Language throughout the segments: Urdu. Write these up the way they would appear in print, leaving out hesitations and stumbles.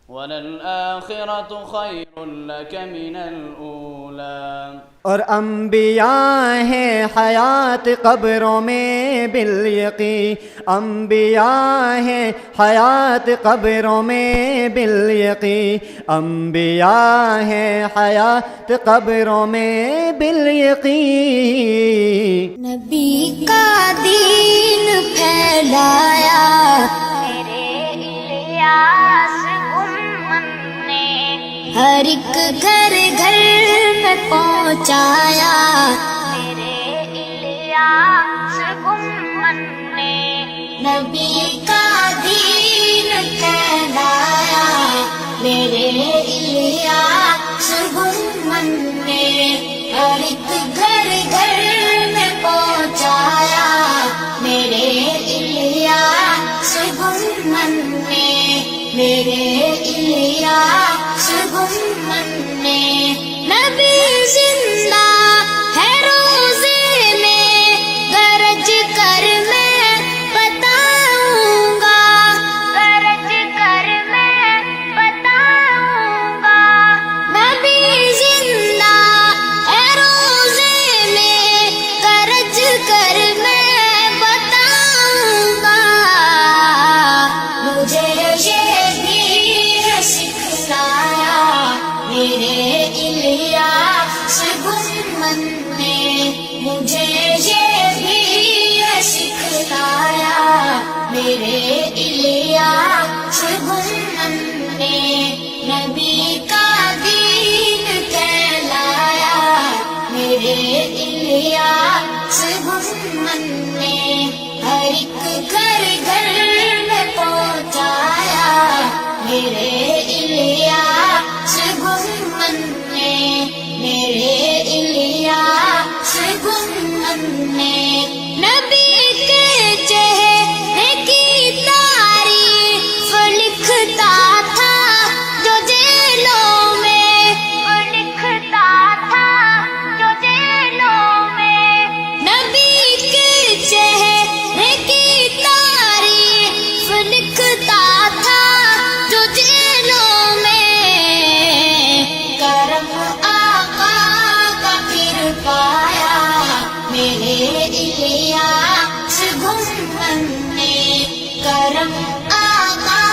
وَلَلْآخِرَةُ خَيْرٌ لَكَ مِنَ الْأُولَى. اور انبیاء ہیں حیات قبروں میں بالیقین، انبیاء ہیں حیات قبروں میں بالیقین، انبیاء ہیں حیات قبروں میں بالیقین. نبی کا دین پھیلایا میرے الیاس امت نے، ہر ایک گھر گھر میں پہنچایا میرے الیاس امت نے. نبی کا دین پھیلایا میرے الیاس امت نے، ہر ایک گھر گھر میں پہنچایا میرے الیاس امت نے، میرے الیاس امت نے. نبی زندہ ہے روزے میں گرج کر میں بتاؤں گا، گرج کر میں بتاؤں گا. نبی زندہ ہے روزے میں گرج کر میں بتاؤں گا. مجھے یہ بھی ہے سکھلایا میرے الیاس امت نے، مجھے یہ بھی ہے سکھلایا میرے الیاس امت نے. نبی کا دین کہلایا میرے الیاس امت نے، ہر ایک گھر گھر میں پہنچایا میرے الیاس امت نے، میرے الیاس امت نے. نبی کے چہرے کی تعریف لکھتا تھا جو جیلوں میں، لکھتا تھا جو جیلوں میں. نبی کے چہرے کی تعریف لکھتا تھا جو جیلوں میں. کرم آقا کا پھر پایا میرے الیاس امت نے، کرم آقا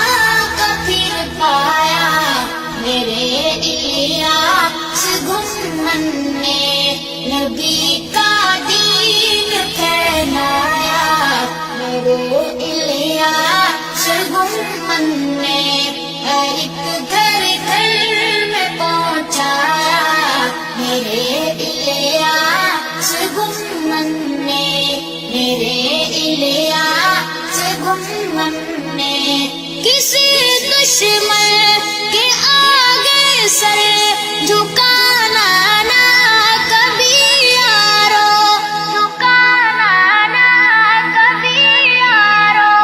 کا پھر پایا میرے الیاس امت نے. نبی کا دین پھیلایا میرے الیاس امت نے، ہر ایک گھر گھر میں پہنچایا میرے الیاس امت نے، میرے الیاس امت نے. کسی دشمن کے آگے سر جھکانا نہ کبھی یارو، جھکانا نہ کبھی یارو.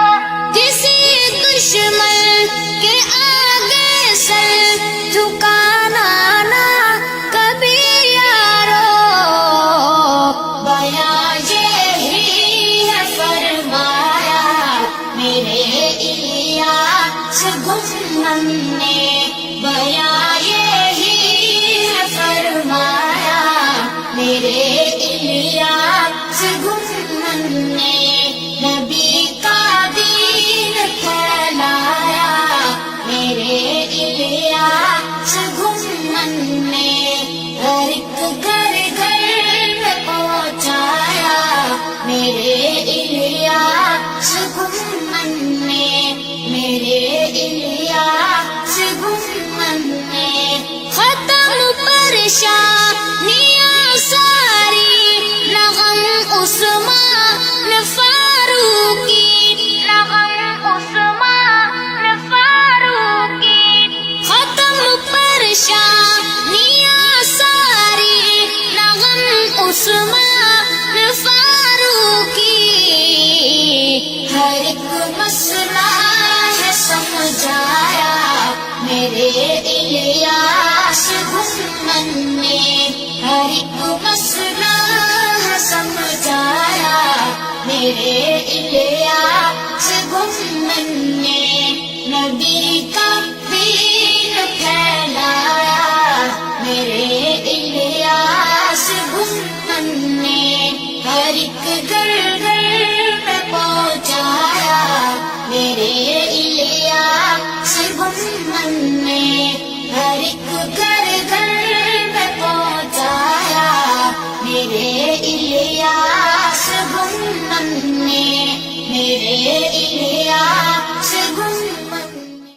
کسی دشمن کے آگے سر جھکانا نہ کبھی یارو. بیاں یہی ہے فرمایا میرے الیاس امت نے، بیاں یہی ہے فرمایا میرے الیاس امت نے. نبی کا دین پھیلایا میرے الیاس امت نے، ہر ایک گھر گھر میں پہنچایا میرے الیاس امت نے، میرے الیاس امت نے. ختم پریشانیاں ساری نہ غم عثمان فاروقی، نہ غم عثمان فاروقی. ختم پریشانیاں ساری نہ غم عثمان فاروقی. ہر ایک مسئلہ ہے سمجھایا میرے الیاس امت نے، ہر ایک مسئلہ ہے سمجھایا میرے الیاس امت نے. نبی کا بھی ہر ایک گھر گھر میں پہنچایا میرے الیاس گمن نے، ہر ایک گھر گھر میں پہنچایا میرے الیاس گمن نے، میرے الیاس